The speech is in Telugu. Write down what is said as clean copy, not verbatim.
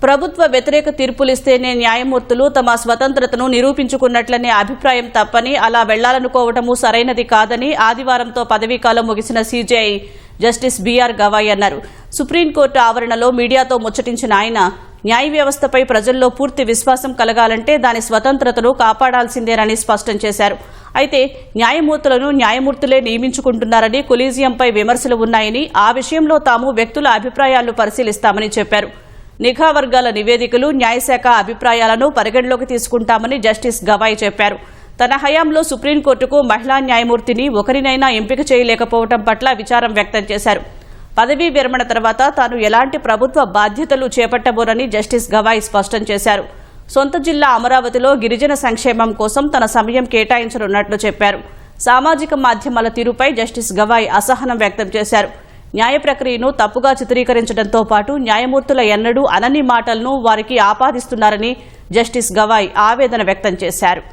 ప్రభుత్వ వ్యతిరేక తీర్పులిస్తేనే న్యాయమూర్తులు తమ స్వతంత్రతను నిరూపించుకున్నట్లనే అభిప్రాయం తప్పని, అలా వెళ్లాలనుకోవటము సరైనది కాదని ఆదివారంతో పదవీకాలం ముగిసిన సీజేఐ జస్టిస్ బీఆర్ గవాయ్ అన్నారు. సుప్రీంకోర్టు ఆవరణలో మీడియాతో ముచ్చటించిన ఆయన, న్యాయ వ్యవస్థపై ప్రజల్లో పూర్తి విశ్వాసం కలగాలంటే దాని స్వతంత్రతను కాపాడాల్సిందేనని స్పష్టం చేశారు. అయితే న్యాయమూర్తులను న్యాయమూర్తులే నియమించుకుంటున్నారని, కొలీజియంపై విమర్శలు ఉన్నాయని, ఆ విషయంలో తాము వ్యక్తుల అభిప్రాయాలను పరిశీలిస్తామని చెప్పారు. నిఘా వర్గాల నివేదికలు, న్యాయశాఖ అభిప్రాయాలను పరిగణలోకి తీసుకుంటామని జస్టిస్ గవాయ్ చెప్పారు. తన హయాంలో సుప్రీంకోర్టుకు మహిళా న్యాయమూర్తిని ఒకరినైనా ఎంపిక చేయలేకపోవడం పట్ల విచారం వ్యక్తం చేశారు. పదవీ విరమణ తర్వాత తాను ఎలాంటి ప్రభుత్వ బాధ్యతలు చేపట్టబోరని జస్టిస్ గవాయ్ స్పష్టం చేశారు. సొంత జిల్లా అమరావతిలో గిరిజన సంక్షేమం కోసం తన సమయం కేటాయించనున్నట్లు చెప్పారు. సామాజిక మాధ్యమాల తీరుపై జస్టిస్ గవాయ్ అసహనం వ్యక్తం చేశారు. న్యాయ ప్రక్రియను తప్పుగా చిత్రీకరించడంతో పాటు న్యాయమూర్తుల ఎన్నడూ అనని మాటలను వారికి ఆపాదిస్తున్నారని జస్టిస్ గవాయ్ ఆవేదన వ్యక్తం చేశారు.